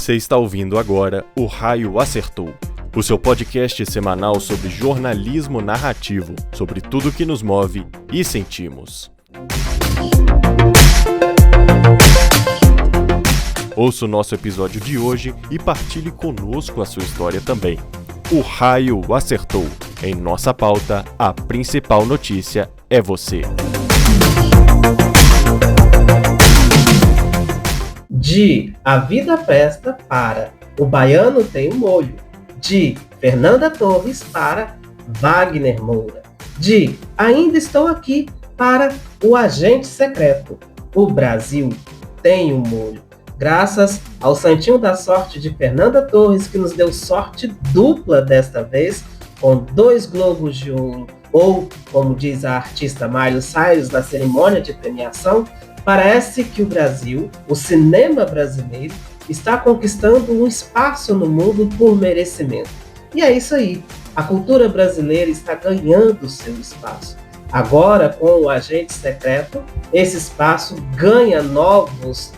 Você está ouvindo agora O Raio Acertou, o seu podcast semanal sobre jornalismo narrativo, sobre tudo que nos move e sentimos. Ouça o nosso episódio de hoje e partilhe conosco a sua história também. O Raio Acertou. Em nossa pauta, a principal notícia é você. De A Vida Presta para O Baiano Tem um Molho. De Fernanda Torres para Wagner Moura. De Ainda Estou Aqui para O Agente Secreto. O Brasil tem um molho. Graças ao Santinho da Sorte de Fernanda Torres, que nos deu sorte dupla desta vez, com 2 Globos de Ouro, ou, como diz a artista Miley Cyrus na cerimônia de premiação, parece que o Brasil, o cinema brasileiro, está conquistando um espaço no mundo por merecimento. E é isso aí, a cultura brasileira está ganhando seu espaço. Agora, com o Agente Secreto, esse espaço ganha novos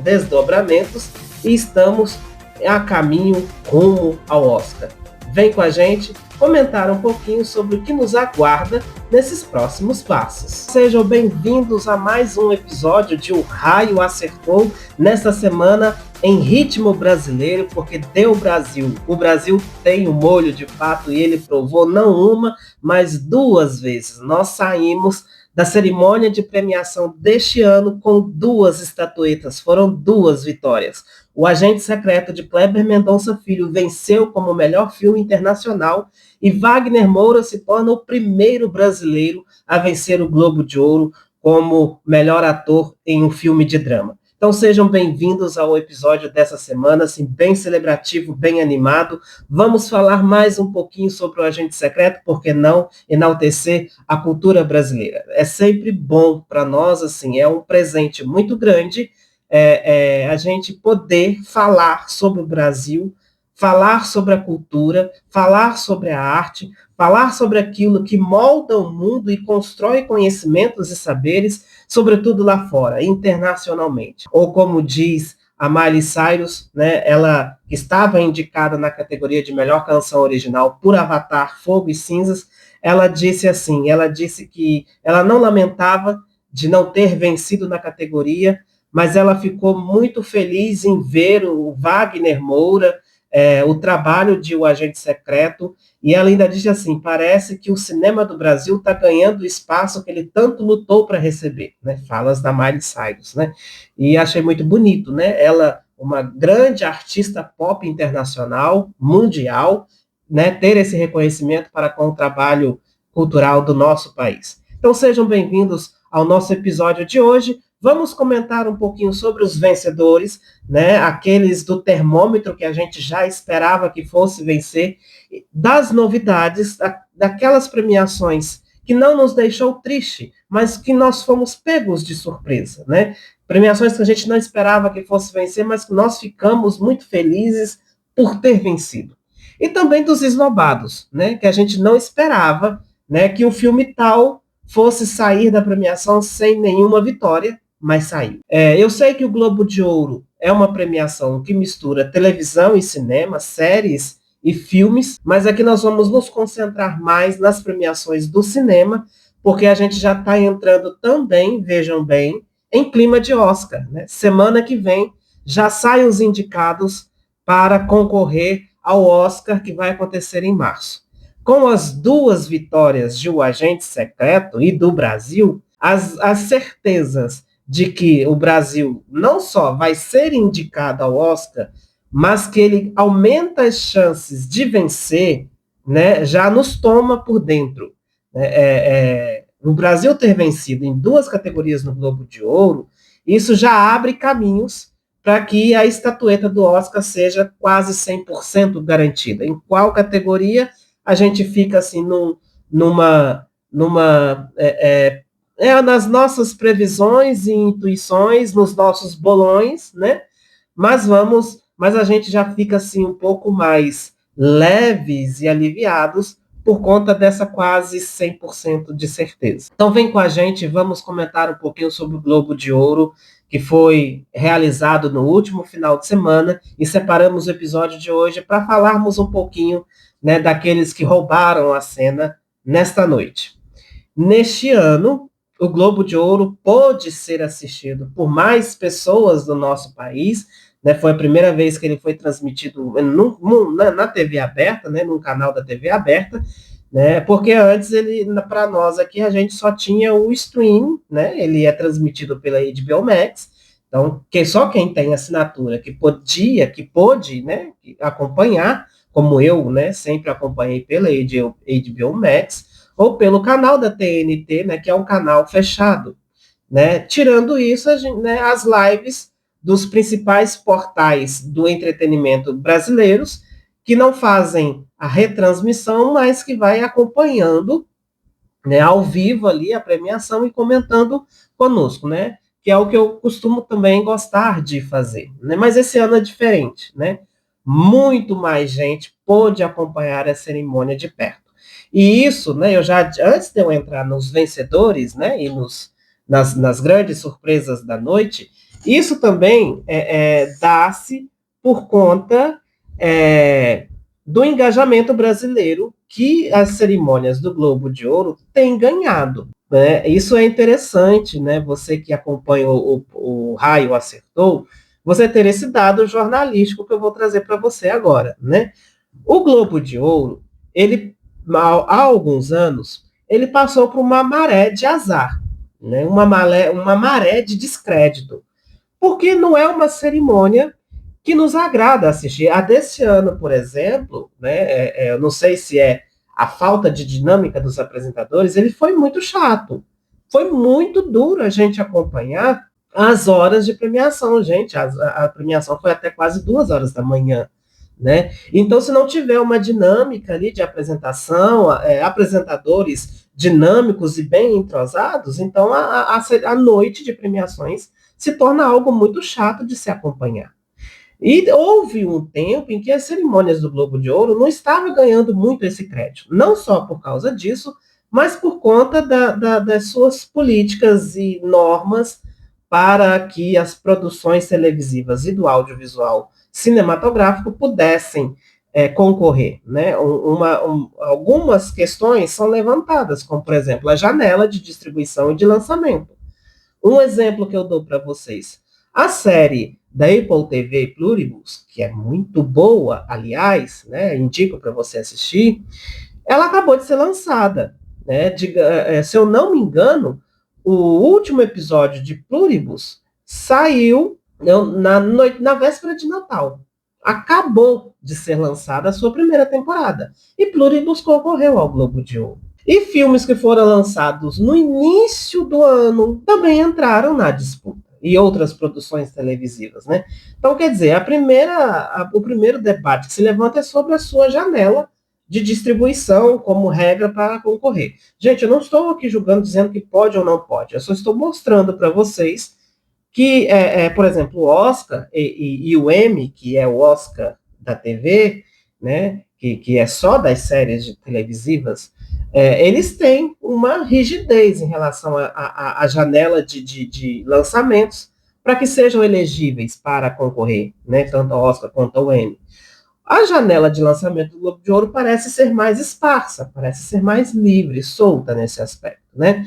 desdobramentos e estamos a caminho rumo ao Oscar. Vem com a gente comentar um pouquinho sobre o que nos aguarda nesses próximos passos. Sejam bem-vindos a mais um episódio de O Raio Acertou, nesta semana em ritmo brasileiro, porque deu Brasil. O Brasil tem um molho de fato e ele provou não uma, mas 2 vezes. Nós saímos da cerimônia de premiação deste ano com 2 estatuetas, foram 2 vitórias. O Agente Secreto de Kleber Mendonça Filho venceu como melhor filme internacional e Wagner Moura se torna o primeiro brasileiro a vencer o Globo de Ouro como melhor ator em um filme de drama. Então sejam bem-vindos ao episódio dessa semana, assim, bem celebrativo, bem animado. Vamos falar mais um pouquinho sobre o Agente Secreto, por que não enaltecer a cultura brasileira? É sempre bom para nós, assim, é um presente muito grande a gente poder falar sobre o Brasil, falar sobre a cultura, falar sobre a arte, falar sobre aquilo que molda o mundo e constrói conhecimentos e saberes, sobretudo lá fora, internacionalmente. Ou como diz a Miley Cyrus, né, ela estava indicada na categoria de melhor canção original por Avatar, Fogo e Cinzas, ela disse que ela não lamentava de não ter vencido na categoria, mas ela ficou muito feliz em ver o Wagner Moura, o trabalho de O Agente Secreto, e ela ainda diz assim, parece que o cinema do Brasil está ganhando o espaço que ele tanto lutou para receber, né? Falas da Miley Cyrus, né? E achei muito bonito, né? Ela, uma grande artista pop internacional, mundial, né? Ter esse reconhecimento para com o trabalho cultural do nosso país. Então sejam bem-vindos ao nosso episódio de hoje. Vamos comentar um pouquinho sobre os vencedores, né? Aqueles do termômetro que a gente já esperava que fosse vencer, das novidades, daquelas premiações que não nos deixou triste, mas que nós fomos pegos de surpresa, né? Premiações que a gente não esperava que fosse vencer, mas que nós ficamos muito felizes por ter vencido. E também dos esnobados, né? Que a gente não esperava, né? Que o filme tal fosse sair da premiação sem nenhuma vitória, mas saiu. Eu sei que o Globo de Ouro é uma premiação que mistura televisão e cinema, séries e filmes, mas aqui nós vamos nos concentrar mais nas premiações do cinema, porque a gente já está entrando também, vejam bem, em clima de Oscar, né? Semana que vem já saem os indicados para concorrer ao Oscar, que vai acontecer em março. Com as 2 vitórias de O Agente Secreto e do Brasil, as certezas de que o Brasil não só vai ser indicado ao Oscar, mas que ele aumenta as chances de vencer, né, já nos toma por dentro. O Brasil ter vencido em 2 categorias no Globo de Ouro, isso já abre caminhos para que a estatueta do Oscar seja quase 100% garantida. Em qual categoria a gente fica assim nas nossas previsões e intuições, nos nossos bolões, né? Mas a gente já fica assim um pouco mais leves e aliviados por conta dessa quase 100% de certeza. Então vem com a gente, vamos comentar um pouquinho sobre o Globo de Ouro, que foi realizado no último final de semana, e separamos o episódio de hoje para falarmos um pouquinho, né, daqueles que roubaram a cena nesta noite. Neste ano, o Globo de Ouro pôde ser assistido por mais pessoas do nosso país, né? Foi a primeira vez que ele foi transmitido na TV aberta, né? Num canal da TV aberta, né? Porque antes para nós aqui, a gente só tinha o stream, né? Ele é transmitido pela HBO Max, então só quem tem assinatura que pôde, né? Acompanhar, como eu, né? Sempre acompanhei pela HBO Max ou pelo canal da TNT, né? Que é um canal fechado, né? Tirando isso, né, as lives dos principais portais do entretenimento brasileiros, que não fazem a retransmissão, mas que vai acompanhando, né, ao vivo ali a premiação e comentando conosco, né? Que é o que eu costumo também gostar de fazer, né? Mas esse ano é diferente, né? Muito mais gente pôde acompanhar a cerimônia de perto. E isso, né, antes de eu entrar nos vencedores, né, e nas grandes surpresas da noite, isso também dá-se por conta do engajamento brasileiro que as cerimônias do Globo de Ouro têm ganhado. Né? Isso é interessante, né? Você que acompanha o Raio Acertou, você ter esse dado jornalístico que eu vou trazer para você agora. Né? O Globo de Ouro, ele, há alguns anos, ele passou por uma maré de azar, né? Uma maré de descrédito, porque não é uma cerimônia que nos agrada assistir. A desse ano, por exemplo, né, eu não sei se é a falta de dinâmica dos apresentadores, ele foi muito chato. Foi muito duro a gente acompanhar as horas de premiação, gente. A premiação foi até quase 2 horas da manhã. Né? Então, se não tiver uma dinâmica ali de apresentação, apresentadores dinâmicos e bem entrosados, então a noite de premiações se torna algo muito chato de se acompanhar. E houve um tempo em que as cerimônias do Globo de Ouro não estavam ganhando muito esse crédito, não só por causa disso, mas por conta das suas políticas e normas para que as produções televisivas e do audiovisual cinematográfico pudessem concorrer. Né? Algumas questões são levantadas, como, por exemplo, a janela de distribuição e de lançamento. Um exemplo que eu dou para vocês. A série da Apple TV Pluribus, que é muito boa, aliás, né, indico para você assistir, ela acabou de ser lançada. Né? Se eu não me engano, o último episódio de Pluribus saiu na véspera de Natal. Acabou de ser lançada a sua primeira temporada. E Pluribus concorreu ao Globo de Ouro. E filmes que foram lançados no início do ano também entraram na disputa. E outras produções televisivas, né? Então, quer dizer, o primeiro debate que se levanta é sobre a sua janela de distribuição como regra para concorrer. Gente, eu não estou aqui julgando, dizendo que pode ou não pode. Eu só estou mostrando para vocês que, por exemplo, o Oscar e o Emmy, que é o Oscar da TV, né, que é só das séries televisivas, eles têm uma rigidez em relação à janela de lançamentos para que sejam elegíveis para concorrer, né, tanto ao Oscar quanto ao Emmy. A janela de lançamento do Globo de Ouro parece ser mais esparsa, parece ser mais livre, solta nesse aspecto, né?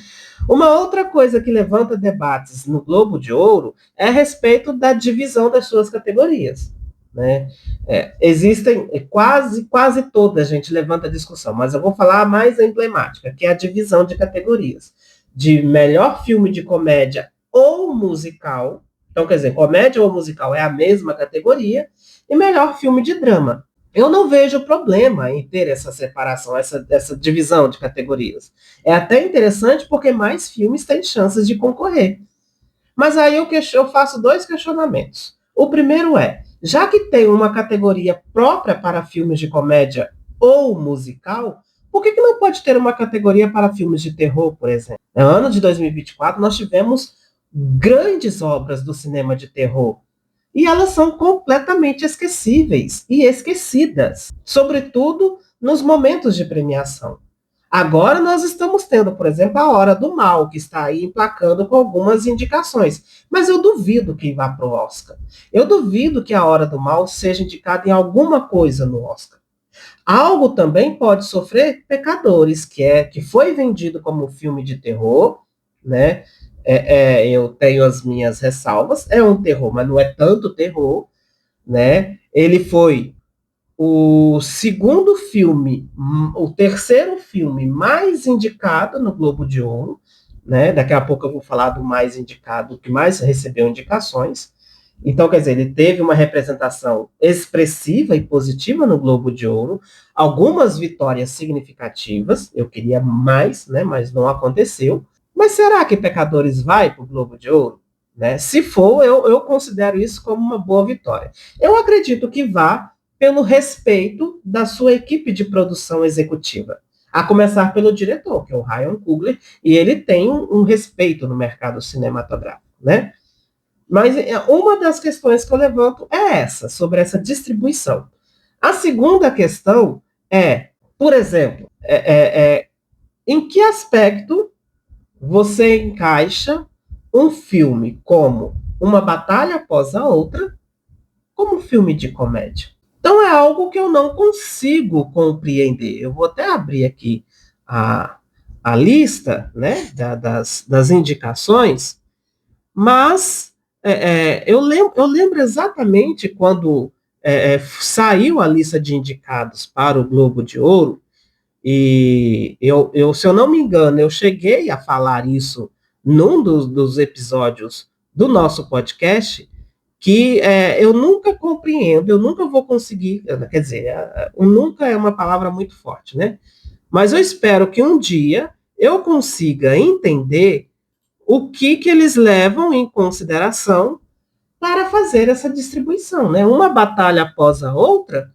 Uma outra coisa que levanta debates no Globo de Ouro é a respeito da divisão das suas categorias, né? Existem quase toda a gente levanta discussão, mas eu vou falar a mais emblemática, que é a divisão de categorias, de melhor filme de comédia ou musical. Então, quer dizer, comédia ou musical é a mesma categoria, e melhor filme de drama. Eu não vejo problema em ter essa separação, essa divisão de categorias. É até interessante porque mais filmes têm chances de concorrer. Mas aí eu faço 2 questionamentos. O primeiro é, já que tem uma categoria própria para filmes de comédia ou musical, por que não pode ter uma categoria para filmes de terror, por exemplo? No ano de 2024, nós tivemos grandes obras do cinema de terror. E elas são completamente esquecíveis e esquecidas, sobretudo nos momentos de premiação. Agora nós estamos tendo, por exemplo, A Hora do Mal, que está aí emplacando com algumas indicações. Mas eu duvido que vá para o Oscar. Eu duvido que A Hora do Mal seja indicada em alguma coisa no Oscar. Algo também pode sofrer Pecadores, que foi vendido como filme de terror, né? Eu tenho as minhas ressalvas. É um terror, mas não é tanto terror, né? Ele foi o segundo filme, o terceiro filme mais indicado no Globo de Ouro, né? Daqui a pouco eu vou falar do mais indicado, que mais recebeu indicações. Então, quer dizer, ele teve uma representação expressiva e positiva no Globo de Ouro, algumas vitórias significativas, eu queria mais, né? Mas não aconteceu. Mas será que Pecadores vai para o Globo de Ouro? Né? Se for, eu considero isso como uma boa vitória. Eu acredito que vá pelo respeito da sua equipe de produção executiva. A começar pelo diretor, que é o Ryan Coogler, e ele tem um respeito no mercado cinematográfico, né? Mas uma das questões que eu levanto é essa, sobre essa distribuição. A segunda questão é, por exemplo, em que aspecto você encaixa um filme como Uma Batalha Após a Outra como um filme de comédia? Então é algo que eu não consigo compreender. Eu vou até abrir aqui a lista, né, das indicações, mas eu lembro exatamente quando saiu a lista de indicados para o Globo de Ouro, e se eu não me engano, eu cheguei a falar isso num dos episódios do nosso podcast, que eu nunca compreendo, eu nunca vou conseguir, quer dizer, o nunca é uma palavra muito forte, né? Mas eu espero que um dia eu consiga entender o que eles levam em consideração para fazer essa distribuição, né? Uma Batalha Após a Outra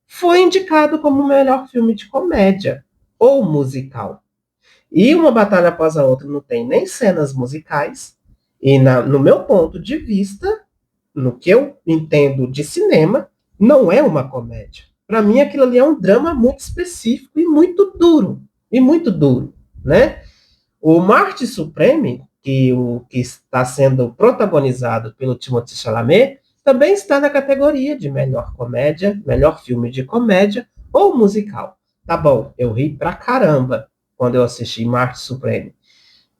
foi indicado como o melhor filme de comédia ou musical. E Uma Batalha Após a Outra não tem nem cenas musicais, e no meu ponto de vista, no que eu entendo de cinema, não é uma comédia. Para mim, aquilo ali é um drama muito específico e muito duro, né? O Marty Supreme, que está sendo protagonizado pelo Timothée Chalamet, também está na categoria de melhor comédia, melhor filme de comédia ou musical. Tá bom, eu ri pra caramba quando eu assisti Marty Supreme.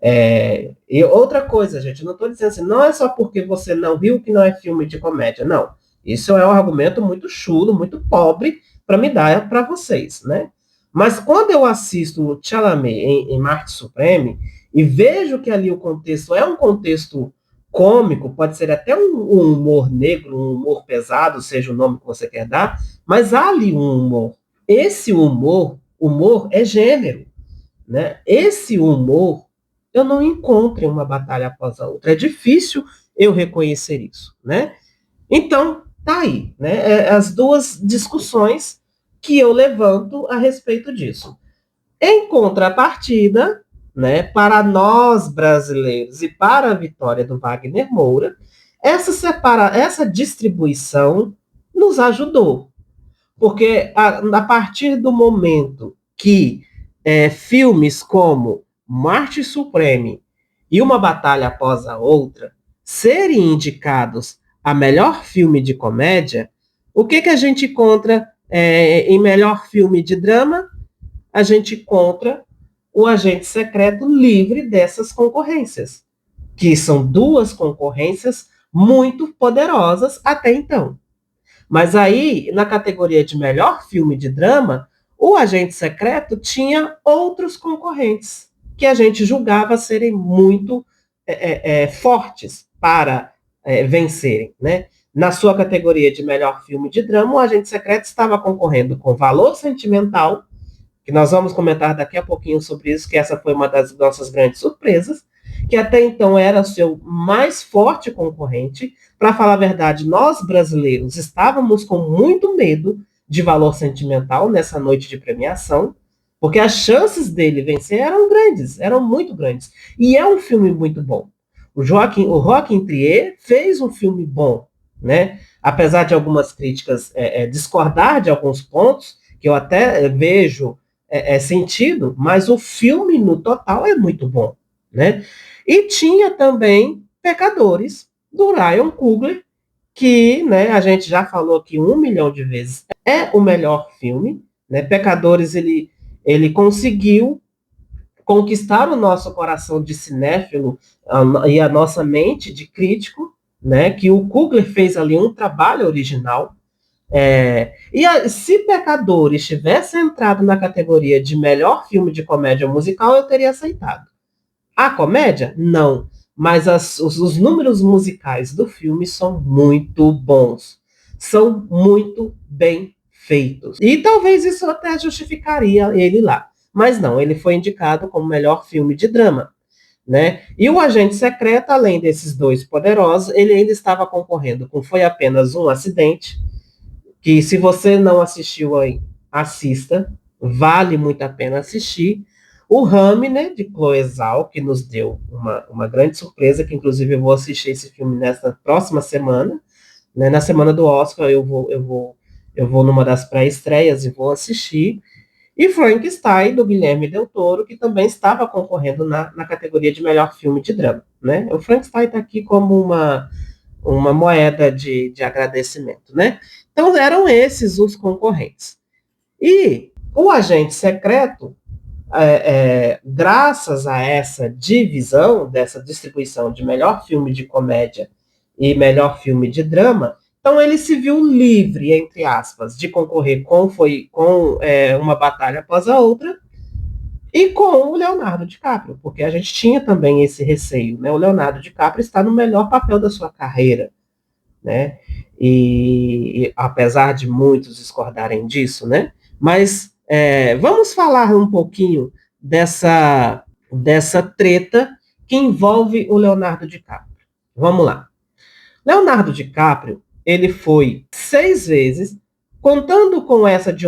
E outra coisa, gente, eu não estou dizendo assim, não é só porque você não viu que não é filme de comédia, não. Isso é um argumento muito chulo, muito pobre para me dar para vocês, né? Mas quando eu assisto o Chalamet em Marty Supreme e vejo que ali o contexto é um contexto cômico, pode ser até um humor negro, um humor pesado, seja o nome que você quer dar, mas há ali um humor. Esse humor é gênero, né? Esse humor eu não encontro em Uma Batalha Após a Outra. É difícil eu reconhecer isso, né? Então, tá aí, né? As duas discussões que eu levanto a respeito disso. Em contrapartida, né, para nós brasileiros e para a vitória do Wagner Moura, essa distribuição nos ajudou. Porque a partir do momento que filmes como Marty Supreme e Uma Batalha Após a Outra serem indicados a melhor filme de comédia, o que a gente encontra em melhor filme de drama? A gente encontra O Agente Secreto livre dessas concorrências, que são duas concorrências muito poderosas até então. Mas aí, na categoria de melhor filme de drama, O Agente Secreto tinha outros concorrentes que a gente julgava serem muito fortes para vencerem, né? Na sua categoria de melhor filme de drama, O Agente Secreto estava concorrendo com Valor Sentimental, que nós vamos comentar daqui a pouquinho sobre isso, que essa foi uma das nossas grandes surpresas, que até então era o seu mais forte concorrente. Para falar a verdade, nós brasileiros estávamos com muito medo de Valor Sentimental nessa noite de premiação, porque as chances dele vencer eram grandes, eram muito grandes. E é um filme muito bom. O Joaquin Trier fez um filme bom, né? Apesar de algumas críticas discordar de alguns pontos, que eu até vejo sentido, mas o filme no total é muito bom, né? E tinha também Pecadores, do Ryan Coogler, que, né, a gente já falou aqui 1 milhão de vezes, é o melhor filme, né? Pecadores, ele conseguiu conquistar o nosso coração de cinéfilo e a nossa mente de crítico, né? Que o Coogler fez ali um trabalho original. Se Pecadores tivesse entrado na categoria de melhor filme de comédia musical, eu teria aceitado. A comédia? Não. Mas os números musicais do filme são muito bons. São muito bem feitos. E talvez isso até justificaria ele lá. Mas não, ele foi indicado como melhor filme de drama, né? E o Agente Secreto, além desses dois poderosos, ele ainda estava concorrendo com Foi Apenas um Acidente, que se você não assistiu aí, assista, vale muito a pena assistir. O Rami, né, de Chloe Zhao, que nos deu uma grande surpresa, que inclusive eu vou assistir esse filme nessa próxima semana, né? Na semana do Oscar eu vou numa das pré-estreias e vou assistir. E Frankenstein, do Guilherme Del Toro, que também estava concorrendo na categoria de melhor filme de drama, né? O Frankenstein está aqui como uma moeda de agradecimento, né? Então eram esses os concorrentes. E o Agente Secreto, graças a essa divisão, dessa distribuição de melhor filme de comédia e melhor filme de drama, então ele se viu livre, entre aspas, de concorrer com Uma Batalha Após a Outra e com o Leonardo DiCaprio, porque a gente tinha também esse receio, né? O Leonardo DiCaprio está no melhor papel da sua carreira, né? E apesar de muitos discordarem disso, né? Mas vamos falar um pouquinho dessa treta que envolve o Leonardo DiCaprio. Vamos lá. Leonardo DiCaprio, ele foi 6 vezes, contando com essa de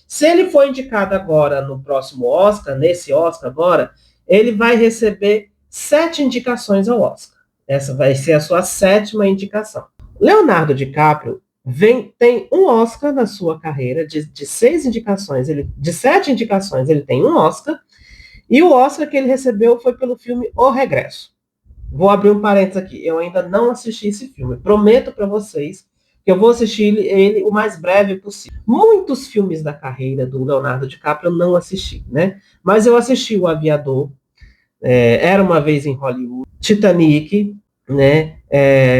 se ele for indicado agora no próximo Oscar, nesse Oscar agora, ele vai receber 7 indicações ao Oscar. Essa vai ser a sua 7ª indicação. Leonardo DiCaprio tem um Oscar na sua carreira, de 6 indicações, de 7 indicações, ele tem um Oscar, e o Oscar que ele recebeu foi pelo filme O Regresso. Vou abrir um parênteses aqui, eu ainda não assisti esse filme, prometo para vocês que eu vou assistir ele o mais breve possível. Muitos filmes da carreira do Leonardo DiCaprio eu não assisti, né? Mas eu assisti O Aviador, Era Uma Vez em Hollywood, Titanic, né?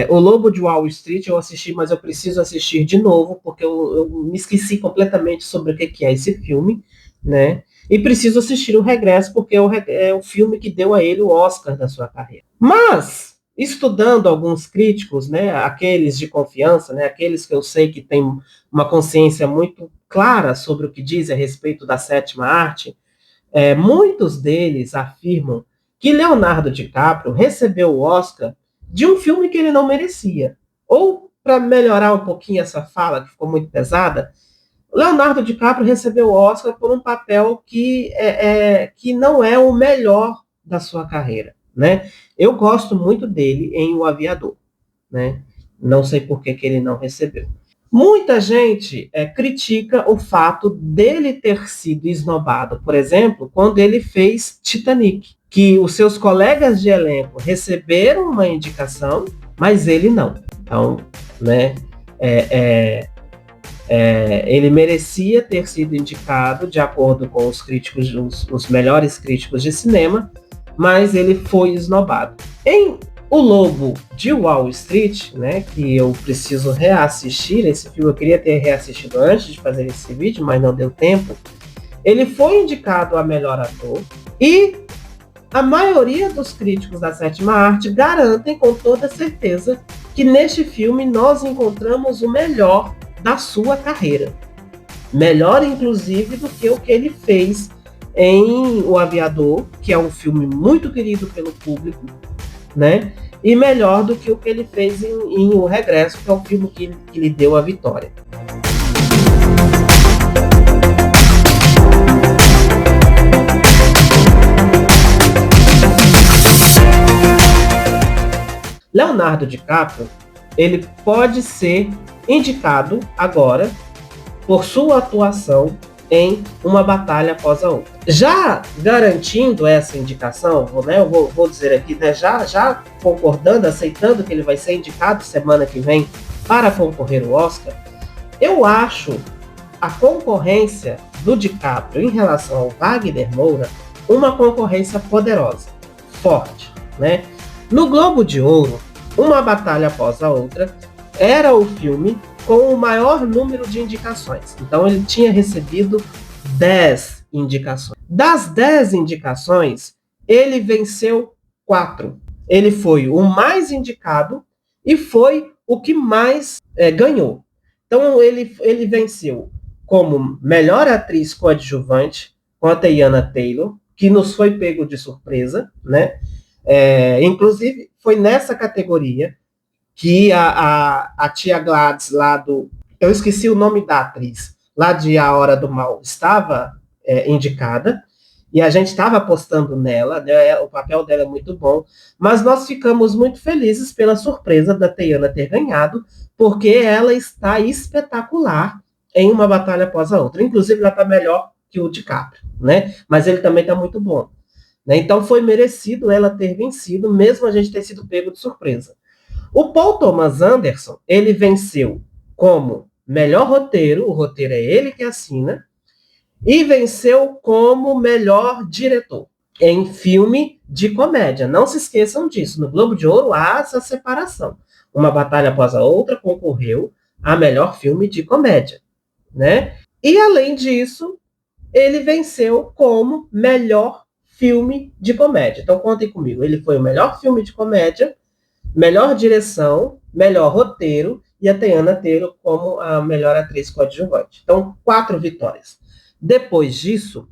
O Lobo de Wall Street eu assisti, mas eu preciso assistir de novo, porque eu me esqueci completamente sobre o que é esse filme, né? E preciso assistir O Regresso, porque é o filme que deu a ele o Oscar da sua carreira. Mas, estudando alguns críticos, né, aqueles de confiança, né, aqueles que eu sei que têm uma consciência muito clara sobre o que diz a respeito da 7ª arte, muitos deles afirmam que Leonardo DiCaprio recebeu o Oscar de um filme que ele não merecia. Ou, para melhorar um pouquinho essa fala, que ficou muito pesada, Leonardo DiCaprio recebeu o Oscar por um papel que não é o melhor da sua carreira, né? Eu gosto muito dele em O Aviador, né? Não sei por que ele não recebeu. Muita gente critica o fato dele ter sido esnobado, por exemplo, quando ele fez Titanic, que os seus colegas de elenco receberam uma indicação, mas ele não. Então, né, ele merecia ter sido indicado de acordo com os críticos, os melhores críticos de cinema, mas ele foi esnobado. Em O Lobo de Wall Street, né, que eu preciso reassistir, esse filme eu queria ter reassistido antes de fazer esse vídeo, mas não deu tempo, ele foi indicado a melhor ator, e a maioria dos críticos da 7ª arte garantem com toda certeza que neste filme nós encontramos o melhor da sua carreira. Melhor, inclusive, do que o que ele fez em O Aviador, que é um filme muito querido pelo público, né? E melhor do que o que ele fez em O Regresso, que é o filme que lhe deu a vitória. Leonardo DiCaprio, ele pode ser indicado agora por sua atuação em Uma Batalha Após a Outra. Já garantindo essa indicação, né, eu vou dizer aqui, né, já concordando, aceitando que ele vai ser indicado semana que vem para concorrer ao Oscar, eu acho a concorrência do DiCaprio em relação ao Wagner Moura uma concorrência poderosa, forte, né? No Globo de Ouro, Uma Batalha Após a Outra era o filme com o maior número de indicações. Então ele tinha recebido 10 indicações. Das 10 indicações, ele venceu 4. Ele foi o mais indicado e foi o que mais ganhou. Então ele venceu como melhor atriz coadjuvante com a Teyana Taylor, que nos foi pego de surpresa, né? Inclusive, foi nessa categoria que a tia Gladys lá do... Eu esqueci o nome da atriz, lá de A Hora do Mal, estava indicada, e a gente estava apostando nela, né? O papel dela é muito bom, mas nós ficamos muito felizes pela surpresa da Teyana ter ganhado, porque ela está espetacular em Uma Batalha Após a Outra. Inclusive, ela está melhor que o DiCaprio, né? Mas ele também está muito bom. Né? Então, foi merecido ela ter vencido, mesmo a gente ter sido pego de surpresa. O Paul Thomas Anderson, ele venceu como melhor roteiro, o roteiro é ele que assina, e venceu como melhor diretor em filme de comédia. Não se esqueçam disso, no Globo de Ouro há essa separação. Uma Batalha Após a Outra concorreu a melhor filme de comédia, né? E além disso, ele venceu como melhor filme de comédia. Então contem comigo, ele foi o melhor filme de comédia, melhor direção, melhor roteiro e a Teyana Taylor como a melhor atriz coadjuvante. Então, 4 vitórias. Depois disso,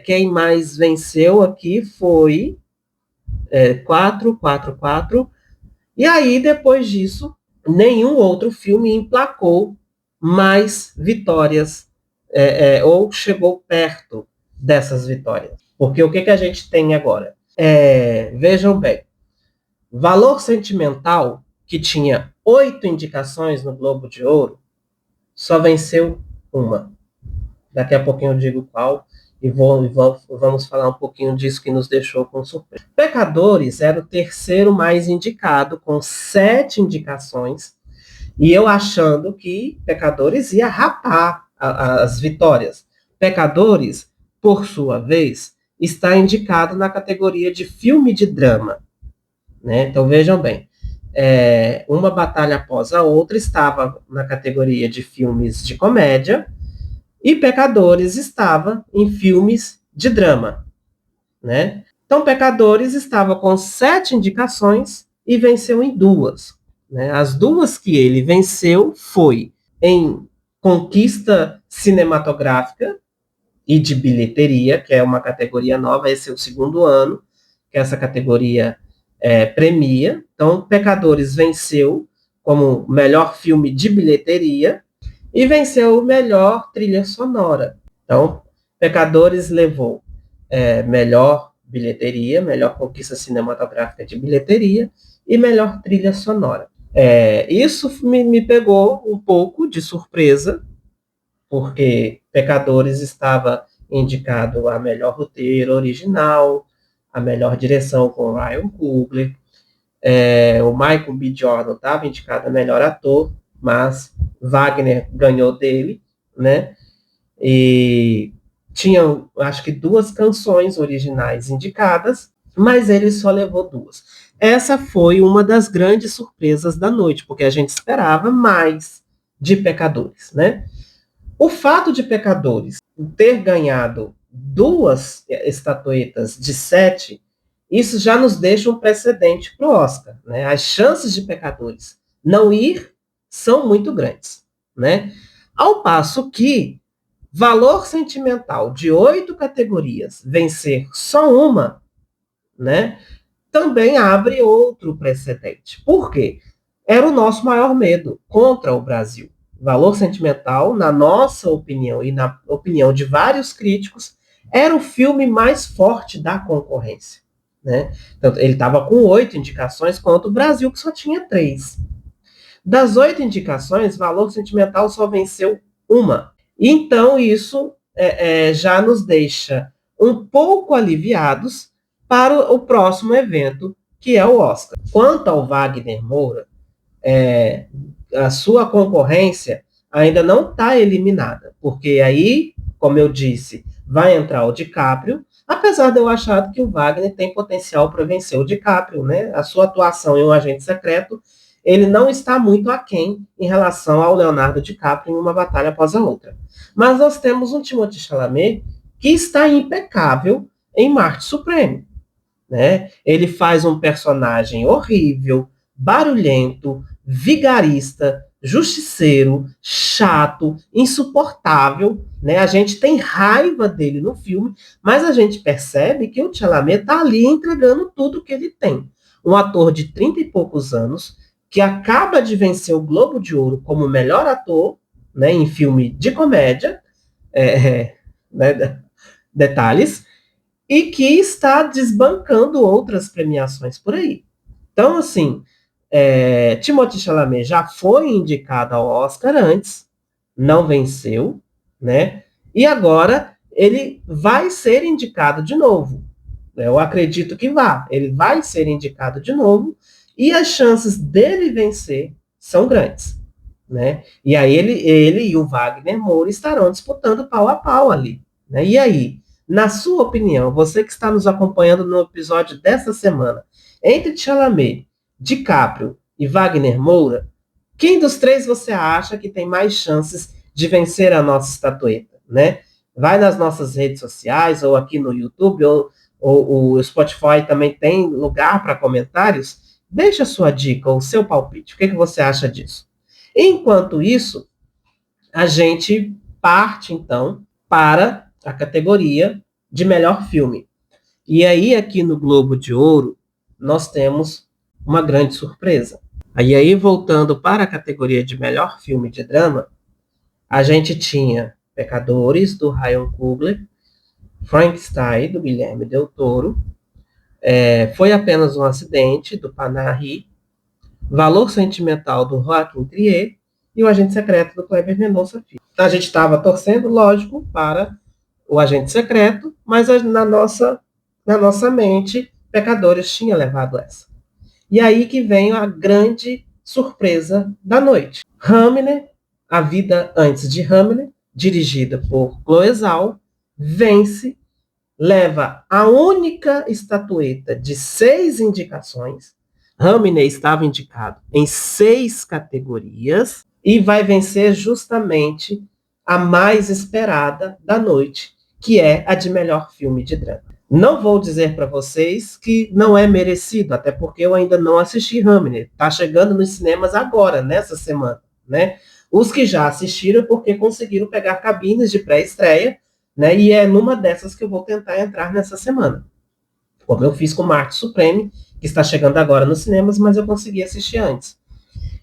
quem mais venceu aqui foi 4, 4, 4. E aí, depois disso, nenhum outro filme emplacou mais vitórias ou chegou perto dessas vitórias. Porque o que a gente tem agora? Vejam bem, Valor Sentimental, que tinha 8 indicações no Globo de Ouro, só venceu uma. Daqui a pouquinho eu digo qual, e vamos falar um pouquinho disso que nos deixou com surpresa. Pecadores era o terceiro mais indicado, com 7 indicações, e eu achando que Pecadores ia rapar as vitórias. Pecadores, por sua vez, está indicado na categoria de filme de drama. Né? Então vejam bem, Uma Batalha Após a Outra estava na categoria de filmes de comédia e Pecadores estava em filmes de drama, né? Então Pecadores estava com 7 indicações e venceu em 2, né? As 2 que ele venceu foi em conquista cinematográfica e de bilheteria, que é uma categoria nova, esse é o 2º ano que essa categoria premia. Então, Pecadores venceu como melhor filme de bilheteria e venceu o melhor trilha sonora. Então, Pecadores levou melhor bilheteria, melhor conquista cinematográfica de bilheteria e melhor trilha sonora. Isso me pegou um pouco de surpresa, porque Pecadores estava indicado a melhor roteiro original, a melhor direção com Ryan Coogler, o Michael B. Jordan estava indicado a melhor ator, mas Wagner ganhou dele, né? E tinham, acho que 2 canções originais indicadas, mas ele só levou 2. Essa foi uma das grandes surpresas da noite, porque a gente esperava mais de Pecadores, né? O fato de Pecadores ter ganhado 2 estatuetas de 7, isso já nos deixa um precedente para o Oscar, né? As chances de Pecadores não ir são muito grandes, né? Ao passo que Valor Sentimental de 8 categorias vencer só uma, né? Também abre outro precedente. Por quê? Era o nosso maior medo contra o Brasil. Valor Sentimental, na nossa opinião e na opinião de vários críticos, era o filme mais forte da concorrência. Né? Então, ele estava com 8 indicações, contra o Brasil, que só tinha 3. Das 8 indicações, Valor Sentimental só venceu uma. Então, isso já nos deixa um pouco aliviados para o próximo evento, que é o Oscar. Quanto ao Wagner Moura, a sua concorrência ainda não está eliminada, porque aí, como eu disse, vai entrar o DiCaprio, apesar de eu achar que o Wagner tem potencial para vencer o DiCaprio, né? A sua atuação em Um Agente Secreto, ele não está muito aquém em relação ao Leonardo DiCaprio em Uma Batalha Após a Outra. Mas nós temos um Timothée Chalamet que está impecável em Marte Supremo, né? Ele faz um personagem horrível, barulhento, vigarista, justiceiro, chato, insuportável, né? A gente tem raiva dele no filme, mas a gente percebe que o Chalamet está ali entregando tudo que ele tem. Um ator de 30 e poucos anos, que acaba de vencer o Globo de Ouro como melhor ator, né, em filme de comédia, né, detalhes, e que está desbancando outras premiações por aí. Então, assim, Timothée Chalamet já foi indicado ao Oscar antes, não venceu, né? E agora ele vai ser indicado de novo. Eu acredito que ele vai ser indicado de novo, e as chances dele vencer são grandes, né? E aí ele e o Wagner Moura estarão disputando pau a pau ali, né? E aí, na sua opinião, você que está nos acompanhando no episódio dessa semana, entre Chalamet, DiCaprio e Wagner Moura, quem dos três você acha que tem mais chances de vencer a nossa estatueta, né? Vai nas nossas redes sociais, ou aqui no YouTube, ou o Spotify também tem lugar para comentários. Deixa a sua dica, ou o seu palpite. O que você acha disso? Enquanto isso, a gente parte, então, para a categoria de melhor filme. E aí, aqui no Globo de Ouro, nós temos uma grande surpresa. Aí, voltando para a categoria de melhor filme de drama, a gente tinha Pecadores, do Ryan Coogler, Frankenstein, do Guilherme Del Toro, Foi Apenas um Acidente, do Panahi, Valor Sentimental, do Joaquim Trier, e O Agente Secreto, do Kleber Mendonça Filho. A gente estava torcendo, lógico, para O Agente Secreto, mas na nossa mente, Pecadores tinha levado essa. E aí que vem a grande surpresa da noite. Hamlet, A Vida Antes de Hamlet, dirigida por Chloe Zhao, vence, leva a única estatueta de 6 indicações. Hamlet estava indicado em 6 categorias e vai vencer justamente a mais esperada da noite, que é a de melhor filme de drama. Não vou dizer para vocês que não é merecido, até porque eu ainda não assisti Hamlet. Está chegando nos cinemas agora, nessa semana, né? Os que já assistiram porque conseguiram pegar cabines de pré-estreia, né? E é numa dessas que eu vou tentar entrar nessa semana. Como eu fiz com Marte Supreme, que está chegando agora nos cinemas, mas eu consegui assistir antes.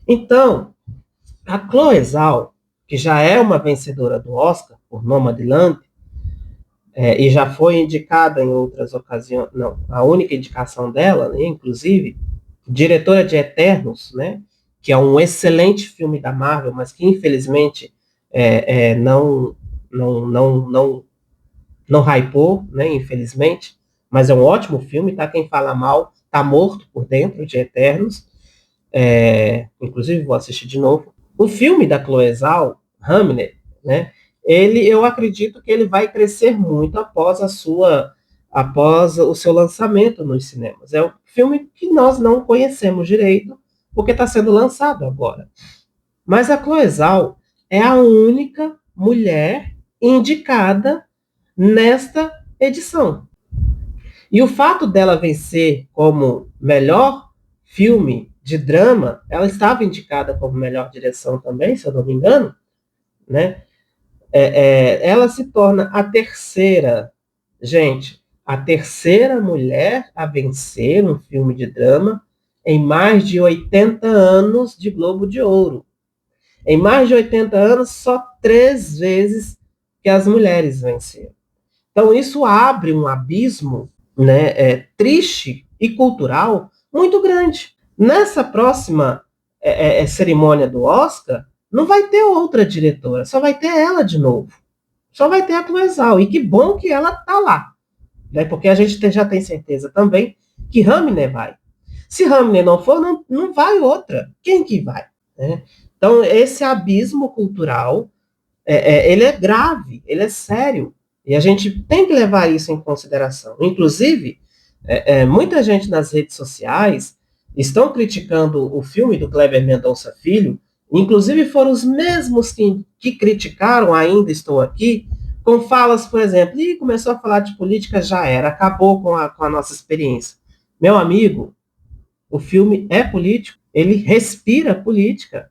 Então, a Chloe Zhao, que já é uma vencedora do Oscar por Nomadland, e já foi indicada em outras ocasiões, não, a única indicação dela, né, inclusive, diretora de Eternos, né, que é um excelente filme da Marvel, mas que infelizmente não hypou, né, infelizmente, mas é um ótimo filme, tá? Quem fala mal tá morto por dentro de Eternos, inclusive vou assistir de novo. O filme da Chloe Zhao, Hamlet, né, eu acredito que ele vai crescer muito após o seu lançamento nos cinemas. É um filme que nós não conhecemos direito, porque está sendo lançado agora. Mas a Chloe Zhao é a única mulher indicada nesta edição. E o fato dela vencer como melhor filme de drama, ela estava indicada como melhor direção também, se eu não me engano, né? Ela se torna a terceira mulher a vencer um filme de drama em mais de 80 anos de Globo de Ouro. Em mais de 80 anos, só 3 vezes que as mulheres venceram. Então, isso abre um abismo, né, triste e cultural muito grande. Nessa próxima cerimônia do Oscar, não vai ter outra diretora, só vai ter ela de novo. Só vai ter a Chloe Zhao. E que bom que ela tá lá. Né? Porque a gente já tem certeza também que Hamilton vai. Se Hamilton não for, não vai outra. Quem que vai? Né? Então, esse abismo cultural, ele é grave, ele é sério. E a gente tem que levar isso em consideração. Inclusive, muita gente nas redes sociais estão criticando o filme do Kleber Mendonça Filho, inclusive foram os mesmos que criticaram Ainda Estou Aqui, com falas, por exemplo, e começou a falar de política, já era, acabou com a nossa experiência. Meu amigo, o filme é político, ele respira política.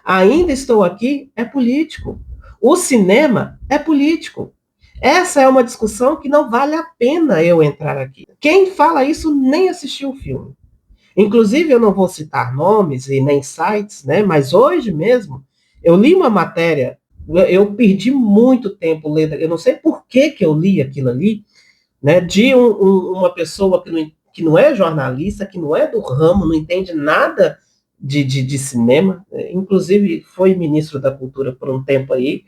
Ainda Estou Aqui é político. O cinema é político. Essa é uma discussão que não vale a pena eu entrar aqui. Quem fala isso nem assistiu o filme. Inclusive, eu não vou citar nomes e nem sites, né? Mas hoje mesmo, eu li uma matéria, eu perdi muito tempo lendo, eu não sei por que eu li aquilo ali, né? De uma pessoa que não é jornalista, que não é do ramo, não entende nada de cinema, inclusive foi ministro da Cultura por um tempo aí,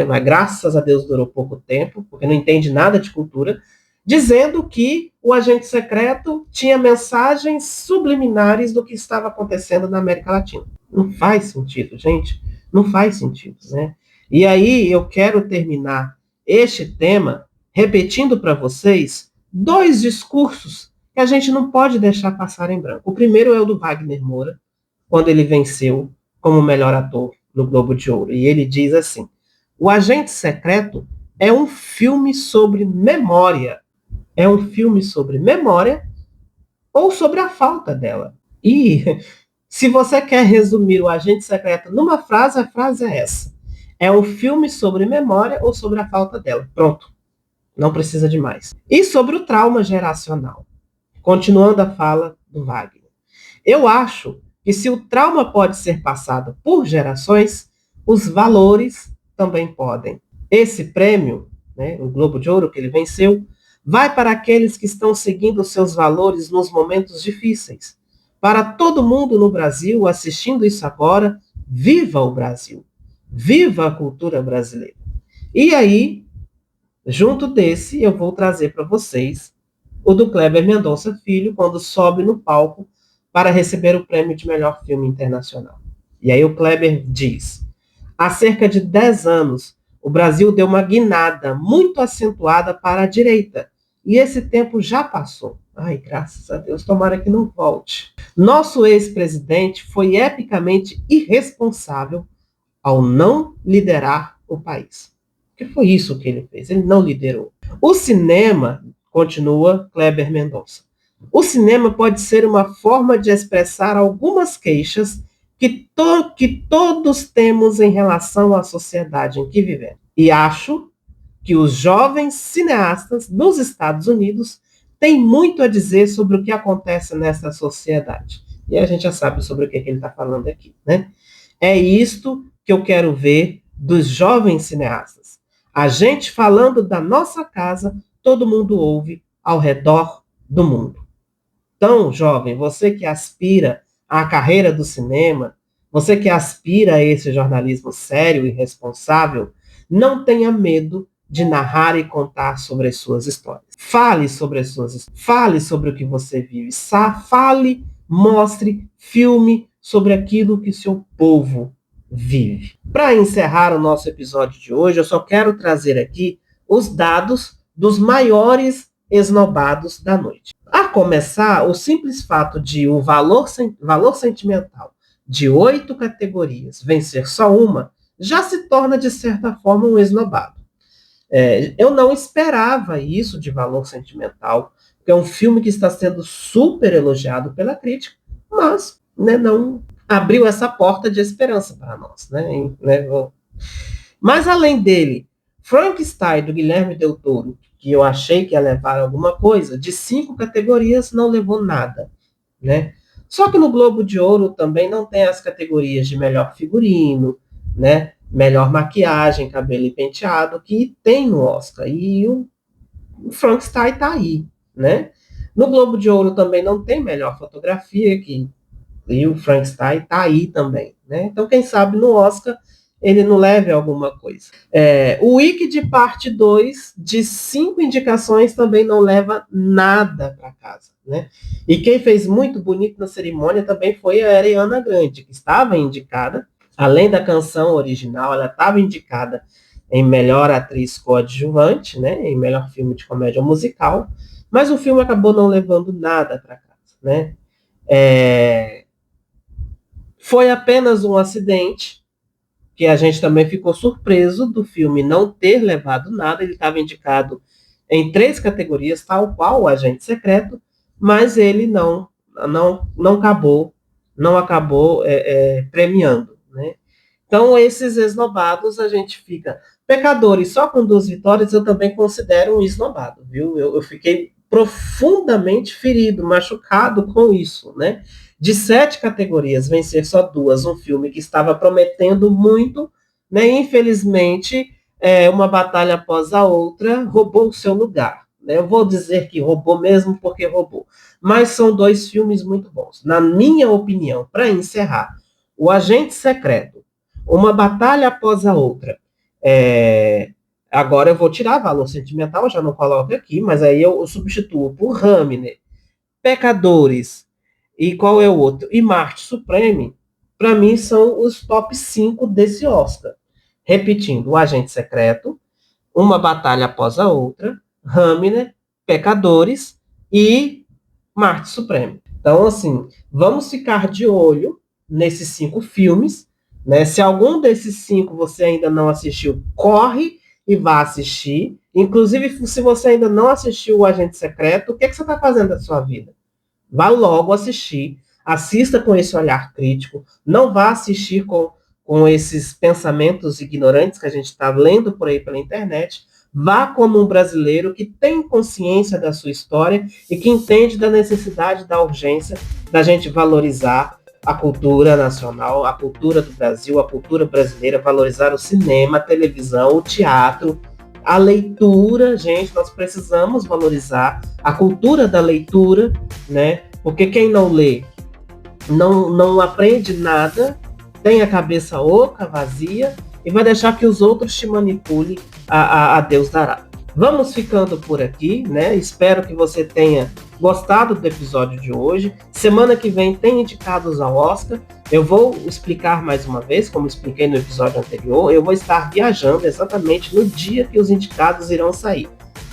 mas graças a Deus durou pouco tempo, porque não entende nada de cultura, dizendo que o agente secreto tinha mensagens subliminares do que estava acontecendo na América Latina. Não faz sentido, gente, não faz sentido, né? E aí eu quero terminar este tema repetindo para vocês 2 discursos que a gente não pode deixar passar em branco. O primeiro é o do Wagner Moura, quando ele venceu como melhor ator no Globo de Ouro. E ele diz assim: O Agente Secreto é um filme sobre memória. É um filme sobre memória ou sobre a falta dela. E se você quer resumir o Agente Secreto numa frase, a frase é essa: é um filme sobre memória ou sobre a falta dela. Pronto. Não precisa de mais. E sobre o trauma geracional. Continuando a fala do Wagner. Eu acho que se o trauma pode ser passado por gerações, os valores também podem. Esse prêmio, né, o Globo de Ouro que ele venceu, vai para aqueles que estão seguindo seus valores nos momentos difíceis. Para todo mundo no Brasil assistindo isso agora, viva o Brasil! Viva a cultura brasileira! E aí, junto desse, eu vou trazer para vocês o do Kleber Mendonça Filho, quando sobe no palco para receber o prêmio de melhor filme internacional. E aí o Kleber diz: há cerca de 10 anos, o Brasil deu uma guinada muito acentuada para a direita, e esse tempo já passou. Ai, graças a Deus, tomara que não volte. Nosso ex-presidente foi epicamente irresponsável ao não liderar o país. Porque foi isso que ele fez, ele não liderou. O cinema, continua Kleber Mendonça, o cinema pode ser uma forma de expressar algumas queixas que todos temos em relação à sociedade em que vivemos. E acho que os jovens cineastas dos Estados Unidos têm muito a dizer sobre o que acontece nessa sociedade. E a gente já sabe sobre o que ele está falando aqui, né? É isto que eu quero ver dos jovens cineastas. A gente falando da nossa casa, todo mundo ouve ao redor do mundo. Então, jovem, você que aspira à carreira do cinema, você que aspira a esse jornalismo sério e responsável, não tenha medo de narrar e contar sobre as suas histórias. Fale sobre as suas histórias, fale sobre o que você vive, fale, mostre, filme sobre aquilo que seu povo vive. Para encerrar o nosso episódio de hoje, eu só quero trazer aqui os dados dos maiores esnobados da noite. A começar, o simples fato de o valor sentimental de 8 categorias vencer só uma, já se torna, de certa forma, um esnobado. Eu não esperava isso de Valor Sentimental, porque é um filme que está sendo super elogiado pela crítica, mas, né, não abriu essa porta de esperança para nós. Né? Mas, além dele, Frankenstein, do Guilherme Del Toro, que eu achei que ia levar alguma coisa, de 5 categorias não levou nada, né? Só que no Globo de Ouro também não tem as categorias de melhor figurino, né? Melhor maquiagem, cabelo e penteado, que tem no Oscar. E o Frankenstein tá aí, né? No Globo de Ouro também não tem melhor fotografia, e o Frankenstein tá aí também. né? Então, quem sabe no Oscar ele não leve alguma coisa. O Wicked parte 2, de 5 indicações, também não leva nada para casa, né? E quem fez muito bonito na cerimônia também foi a Ariana Grande, que estava indicada, além da canção original, ela estava indicada em melhor atriz coadjuvante, né? Em melhor filme de comédia musical, mas o filme acabou não levando nada para casa, né? Foi apenas um acidente, que a gente também ficou surpreso do filme não ter levado nada. Ele estava indicado em 3 categorias, tal qual o Agente Secreto, mas ele não acabou premiando, né? Então, esses esnobados, a gente fica... Pecadores só com 2 vitórias, eu também considero um esnobado, viu? Eu fiquei profundamente ferido, machucado com isso, né? De 7 categorias, vencer só 2, um filme que estava prometendo muito, né? Infelizmente, uma batalha após a outra roubou o seu lugar, né? Eu vou dizer que roubou mesmo porque roubou, mas são 2 filmes muito bons. Na minha opinião, para encerrar, O Agente Secreto, uma batalha após a outra. Agora eu vou tirar valor sentimental, eu já não coloco aqui, mas aí eu substituo por Hamner, Pecadores, e qual é o outro? E Marte Supreme, para mim, são os top 5 desse Oscar. Repetindo, O Agente Secreto, Uma Batalha Após a Outra, Hamner, Pecadores e Marte Supreme. Então, assim, vamos ficar de olho nesses 5 filmes, né? Se algum desses 5 você ainda não assistiu, corre e vá assistir. Inclusive, se você ainda não assistiu O Agente Secreto, o que você está fazendo da sua vida? Vá logo assistir, assista com esse olhar crítico, não vá assistir com esses pensamentos ignorantes que a gente está lendo por aí pela internet. Vá como um brasileiro que tem consciência da sua história e que entende da necessidade, da urgência da gente valorizar a cultura nacional, a cultura do Brasil, a cultura brasileira, valorizar o cinema, a televisão, o teatro, a leitura. Gente, nós precisamos valorizar a cultura da leitura, né? Porque quem não lê não aprende nada, tem a cabeça oca, vazia, e vai deixar que os outros te manipulem a Deus dará. Vamos ficando por aqui, né? Espero que você tenha gostado do episódio de hoje. Semana que vem tem indicados ao Oscar. Eu vou explicar mais uma vez, como expliquei no episódio anterior, eu vou estar viajando exatamente no dia que os indicados irão sair,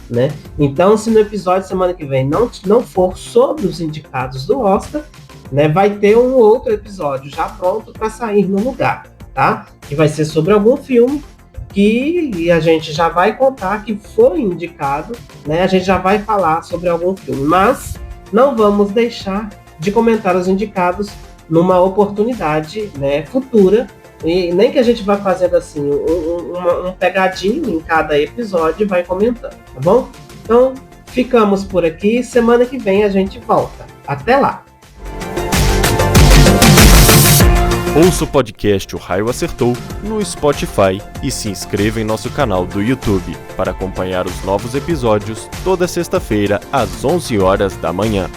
né? Então, se no episódio semana que vem não for sobre os indicados do Oscar, né, vai ter um outro episódio já pronto para sair no lugar, tá? Que vai ser sobre algum filme que a gente já vai contar que foi indicado, né? A gente já vai falar sobre algum filme, mas não vamos deixar de comentar os indicados numa oportunidade, né, futura, e nem que a gente vá fazendo assim um pegadinho em cada episódio e vai comentando, tá bom? Então, ficamos por aqui, semana que vem a gente volta. Até lá! Ouça o podcast O Raio Acertou no Spotify e se inscreva em nosso canal do YouTube para acompanhar os novos episódios toda sexta-feira às 11 horas da manhã.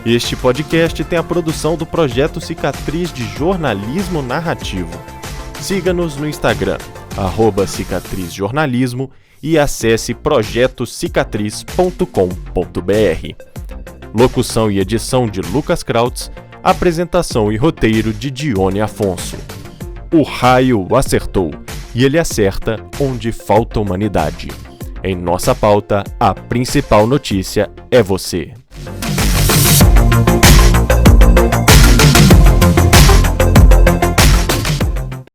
Este podcast tem a produção do Projeto Cicatriz de Jornalismo Narrativo. Siga-nos no Instagram, @cicatrizjornalismo, e acesse projetocicatriz.com.br. Locução e edição de Lucas Krautz, apresentação e roteiro de Dione Afonso. O raio acertou, e ele acerta onde falta humanidade. Em nossa pauta, a principal notícia é você.